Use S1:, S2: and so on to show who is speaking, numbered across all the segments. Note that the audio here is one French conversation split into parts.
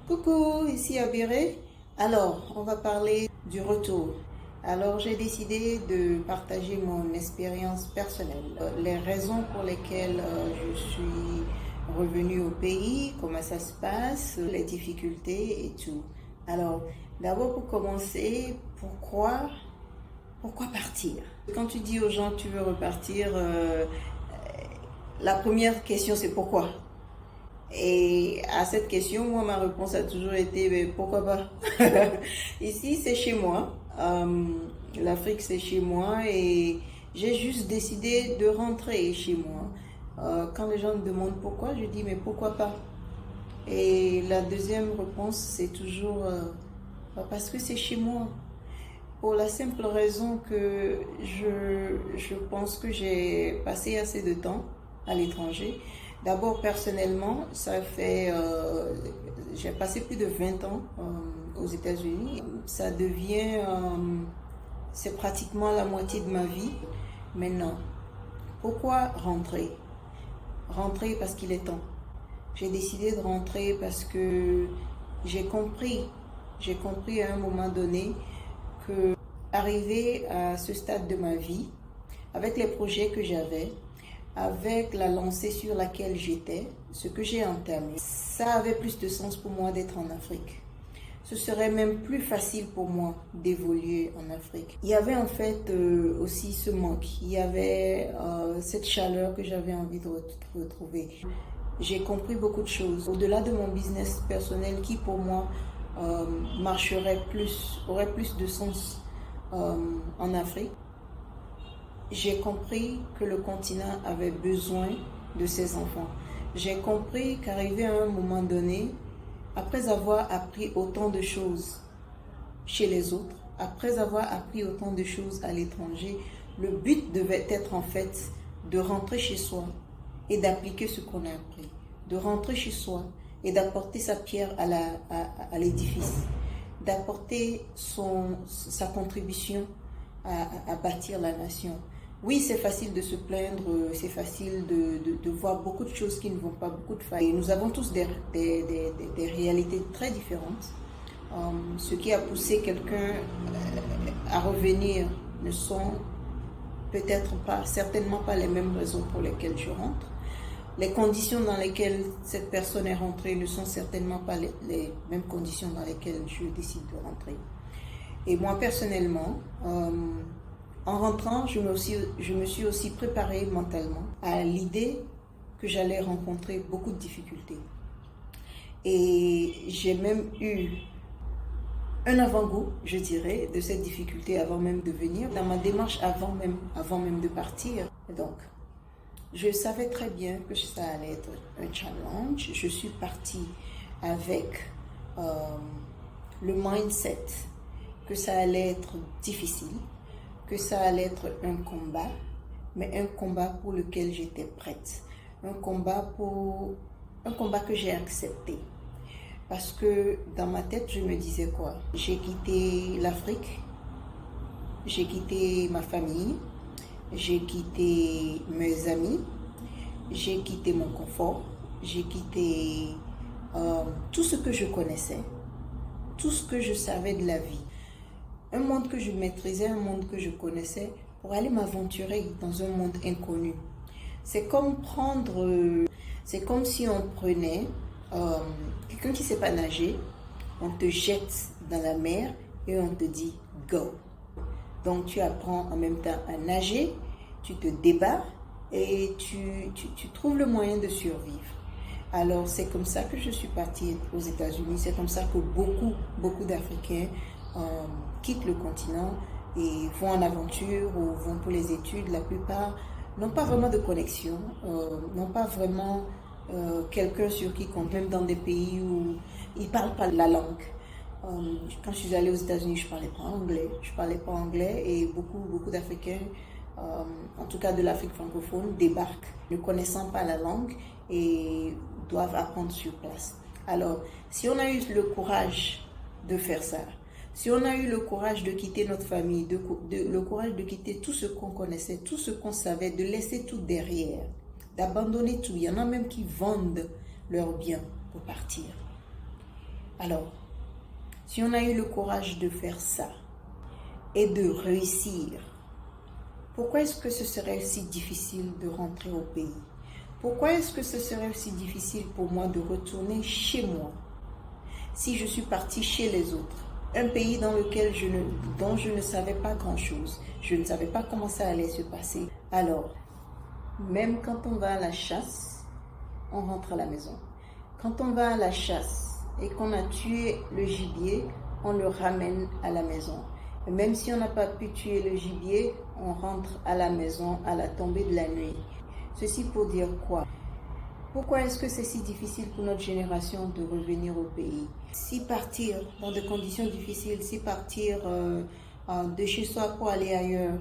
S1: Coucou, ici Abiré. Alors, on va parler du retour. Alors, j'ai décidé de partager mon expérience personnelle, les raisons pour lesquelles je suis revenue au pays, comment ça se passe, les difficultés et tout. Alors, d'abord pour commencer, pourquoi partir? Quand tu dis aux gens que tu veux repartir, la première question c'est pourquoi? Et à cette question, moi, ma réponse a toujours été, mais pourquoi pas? Ici, c'est chez moi. L'Afrique, c'est chez moi et j'ai juste décidé de rentrer chez moi. Quand les gens me demandent pourquoi, je dis, mais pourquoi pas? Et la deuxième réponse, c'est toujours parce que c'est chez moi. Pour la simple raison que je pense que j'ai passé assez de temps à l'étranger. D'abord, personnellement, j'ai passé plus de 20 ans aux États-Unis. C'est pratiquement la moitié de ma vie. Maintenant, pourquoi rentrer? Rentrer parce qu'il est temps. J'ai décidé de rentrer parce que j'ai compris à un moment donné que arrivé à ce stade de ma vie, avec les projets que j'avais, avec la lancée sur laquelle j'étais, ce que j'ai entamé, ça avait plus de sens pour moi d'être en Afrique. Ce serait même plus facile pour moi d'évoluer en Afrique. Il y avait en fait aussi ce manque, il y avait cette chaleur que j'avais envie de retrouver. J'ai compris beaucoup de choses. Au-delà de mon business personnel qui pour moi aurait plus de sens en Afrique, j'ai compris que le continent avait besoin de ses enfants. J'ai compris qu'arrivé à un moment donné, après avoir appris autant de choses chez les autres, après avoir appris autant de choses à l'étranger, le but devait être en fait de rentrer chez soi et d'appliquer ce qu'on a appris. De rentrer chez soi et d'apporter sa pierre à l'édifice, d'apporter sa contribution à bâtir la nation. Oui, c'est facile de se plaindre, c'est facile de voir beaucoup de choses qui ne vont pas, beaucoup de failles. Et nous avons tous des réalités très différentes. Ce qui a poussé quelqu'un à revenir ne sont certainement pas les mêmes raisons pour lesquelles je rentre. Les conditions dans lesquelles cette personne est rentrée ne sont certainement pas les mêmes conditions dans lesquelles je décide de rentrer. Et moi, personnellement, en rentrant, je me suis aussi préparée mentalement à l'idée que j'allais rencontrer beaucoup de difficultés. Et j'ai même eu un avant-goût, je dirais, de cette difficulté avant même de venir, dans ma démarche avant même de partir. Et donc, je savais très bien que ça allait être un challenge. Je suis partie avec le mindset que ça allait être difficile, que ça allait être un combat, mais un combat pour lequel j'étais prête. Un combat que j'ai accepté. Parce que dans ma tête, je me disais quoi? J'ai quitté l'Afrique, j'ai quitté ma famille, j'ai quitté mes amis, j'ai quitté mon confort, j'ai quitté tout ce que je connaissais, tout ce que je savais de la vie. Un monde que je maîtrisais, un monde que je connaissais, pour aller m'aventurer dans un monde inconnu. C'est comme si on prenait quelqu'un qui ne sait pas nager, on te jette dans la mer et on te dit go. Donc tu apprends en même temps à nager, tu te débats et tu trouves le moyen de survivre. Alors c'est comme ça que je suis partie aux États-Unis, c'est comme ça que beaucoup d'Africains quittent le continent et vont en aventure ou vont pour les études. La plupart n'ont pas vraiment de connexion, n'ont pas vraiment quelqu'un sur qui compte, même dans des pays où ils ne parlent pas la langue. Quand je suis allée aux États-Unis, je ne parlais pas anglais et beaucoup d'Africains, en tout cas de l'Afrique francophone, débarquent ne connaissant pas la langue et doivent apprendre sur place. Alors, si on a eu le courage de faire ça, si on a eu le courage de quitter notre famille, le courage de quitter tout ce qu'on connaissait, tout ce qu'on savait, de laisser tout derrière, d'abandonner tout, il y en a même qui vendent leurs biens pour partir. Alors, si on a eu le courage de faire ça et de réussir, pourquoi est-ce que ce serait si difficile de rentrer au pays? Pourquoi est-ce que ce serait si difficile pour moi de retourner chez moi si je suis partie chez les autres? Un pays dans lequel dont je ne savais pas grand-chose. Je ne savais pas comment ça allait se passer. Alors, même quand on va à la chasse, on rentre à la maison. Quand on va à la chasse et qu'on a tué le gibier, on le ramène à la maison. Et même si on n'a pas pu tuer le gibier, on rentre à la maison à la tombée de la nuit. Ceci pour dire quoi? Pourquoi est-ce que c'est si difficile pour notre génération de revenir au pays? Si partir dans des conditions difficiles, si partir de chez soi pour aller ailleurs,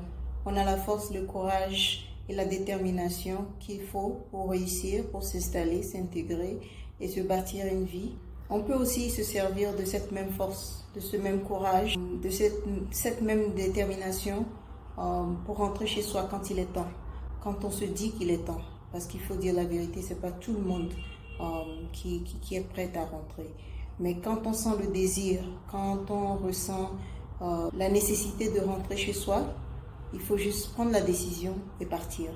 S1: on a la force, le courage et la détermination qu'il faut pour réussir, pour s'installer, s'intégrer et se bâtir une vie. On peut aussi se servir de cette même force, de ce même courage, de cette même détermination pour rentrer chez soi quand il est temps, quand on se dit qu'il est temps. Parce qu'il faut dire la vérité, c'est pas tout le monde qui est prêt à rentrer. Mais quand on sent le désir, quand on ressent la nécessité de rentrer chez soi, il faut juste prendre la décision et partir.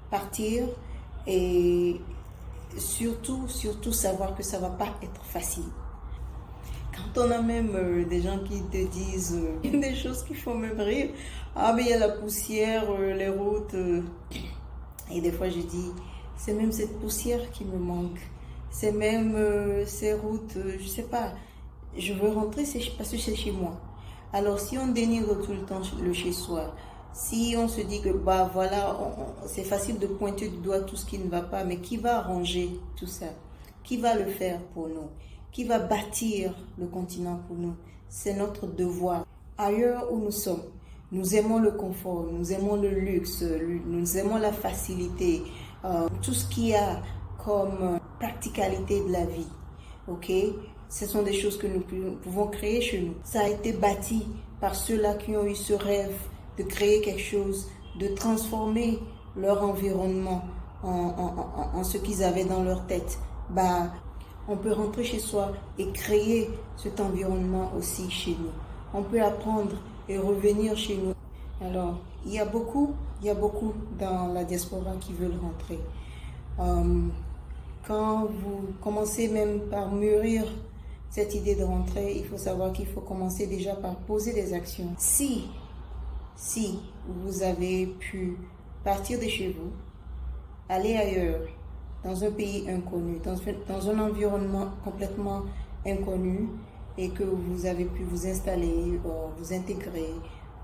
S1: Partir et surtout savoir que ça va pas être facile. Quand on a même des gens qui te disent des choses qui font même rire. Ah mais il y a la poussière, les routes... Et des fois, je dis, c'est même cette poussière qui me manque. C'est même ces routes, je sais pas. Je veux rentrer parce que c'est chez moi. Alors, si on dénigre tout le temps le chez-soi, si on se dit que, bah voilà, c'est facile de pointer du doigt tout ce qui ne va pas, mais qui va arranger tout ça? Qui va le faire pour nous? Qui va bâtir le continent pour nous? C'est notre devoir. Ailleurs où nous sommes, nous aimons le confort, nous aimons le luxe, nous aimons la facilité, tout ce qu'il y a comme practicalité de la vie. Ok? Ce sont des choses que nous pouvons créer chez nous. Ça a été bâti par ceux-là qui ont eu ce rêve de créer quelque chose, de transformer leur environnement en ce qu'ils avaient dans leur tête. Bah, on peut rentrer chez soi et créer cet environnement aussi chez nous. On peut apprendre et revenir chez nous. Alors, il y a beaucoup dans la diaspora qui veulent rentrer. Quand vous commencez même par mûrir cette idée de rentrer, il faut savoir qu'il faut commencer déjà par poser des actions. Si vous avez pu partir de chez vous, aller ailleurs, dans un pays inconnu, dans un environnement complètement inconnu, et que vous avez pu vous installer, vous intégrer,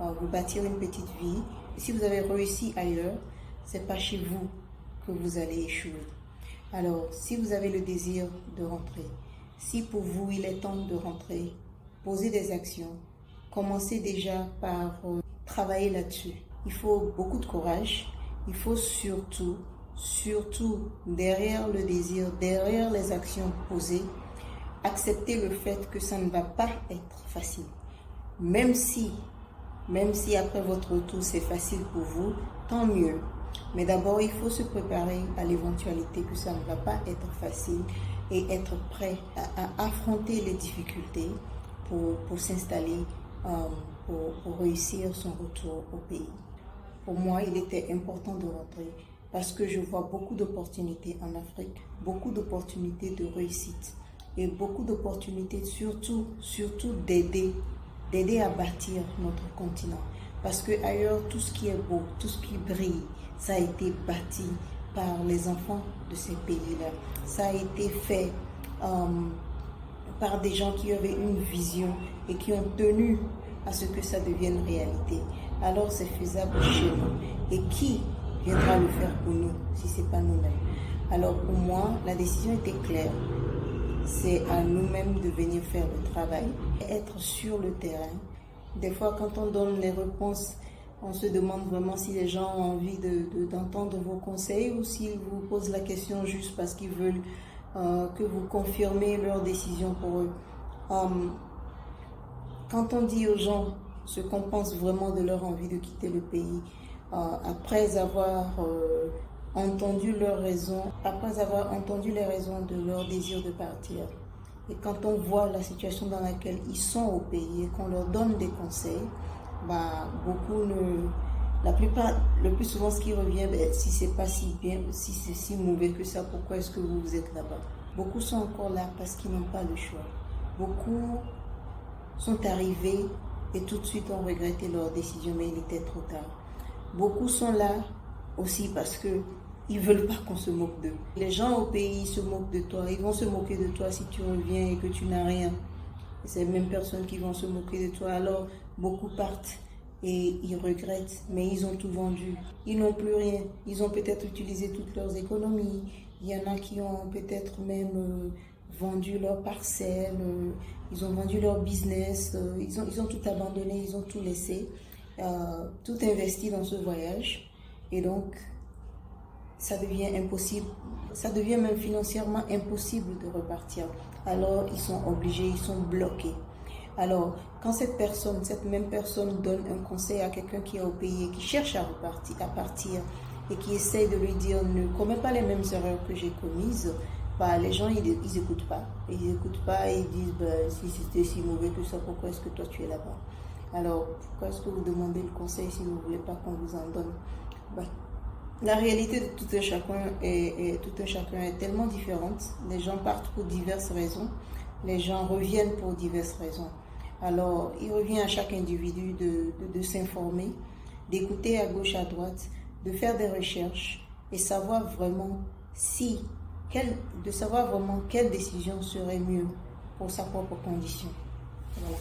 S1: vous bâtir une petite vie. Si vous avez réussi ailleurs, c'est pas chez vous que vous allez échouer. Alors, si vous avez le désir de rentrer, si pour vous il est temps de rentrer, posez des actions. Commencez déjà par travailler là-dessus. Il faut beaucoup de courage. Il faut surtout, derrière le désir, derrière les actions posées, accepter le fait que ça ne va pas être facile. Même si après votre retour c'est facile pour vous, tant mieux. Mais d'abord, il faut se préparer à l'éventualité que ça ne va pas être facile et être prêt à affronter les difficultés pour s'installer, pour réussir son retour au pays. Pour moi, il était important de rentrer parce que je vois beaucoup d'opportunités en Afrique, beaucoup d'opportunités de réussite. Et beaucoup d'opportunités, surtout d'aider à bâtir notre continent. Parce que ailleurs, tout ce qui est beau, tout ce qui brille, ça a été bâti par les enfants de ces pays-là. Ça a été fait par des gens qui avaient une vision et qui ont tenu à ce que ça devienne réalité. Alors c'est faisable chez nous. Et qui viendra le faire pour nous si ce n'est pas nous-mêmes? Alors pour moi, la décision était claire. C'est à nous-mêmes de venir faire le travail, être sur le terrain. Des fois, quand on donne les réponses, on se demande vraiment si les gens ont envie d'entendre vos conseils ou s'ils vous posent la question juste parce qu'ils veulent que vous confirmez leur décision pour eux. Quand on dit aux gens ce qu'on pense vraiment de leur envie de quitter le pays, après avoir entendu leurs raisons, après avoir entendu les raisons de leur désir de partir, Et quand on voit la situation dans laquelle ils sont au pays et qu'on leur donne des conseils, beaucoup ne... La plupart, le plus souvent, ce qui revient, si c'est pas si bien, si c'est si mauvais que ça, pourquoi est-ce que vous êtes là-bas? Beaucoup sont encore là parce qu'ils n'ont pas le choix. Beaucoup sont arrivés et tout de suite ont regretté leur décision, mais il était trop tard. Beaucoup sont là aussi parce que ils veulent pas qu'on se moque d'eux. Les gens au pays se moquent de toi. Ils vont se moquer de toi si tu reviens et que tu n'as rien. C'est les mêmes personnes qui vont se moquer de toi. Alors, beaucoup partent et ils regrettent, mais ils ont tout vendu. Ils n'ont plus rien. Ils ont peut-être utilisé toutes leurs économies. Il y en a qui ont peut-être même vendu leurs parcelles. Ils ont vendu leur business. Ils ont tout abandonné. Ils ont tout laissé. Tout investi dans ce voyage. Et donc, ça devient impossible, ça devient même financièrement impossible de repartir. Alors, ils sont obligés, ils sont bloqués. Alors, quand cette même personne donne un conseil à quelqu'un qui est au pays et qui cherche à partir et qui essaye de lui dire ne commets pas les mêmes erreurs que j'ai commises, les gens, ils n'écoutent pas. Ils n'écoutent pas et ils disent si c'était si mauvais que ça, pourquoi est-ce que toi tu es là-bas? Alors, pourquoi est-ce que vous demandez le conseil si vous ne voulez pas qu'on vous en donne? La réalité de tout un chacun est tellement différente. Les gens partent pour diverses raisons. Les gens reviennent pour diverses raisons. Alors, il revient à chaque individu de s'informer, d'écouter à gauche, à droite, de faire des recherches et savoir vraiment quelle décision serait mieux pour sa propre condition. Voilà.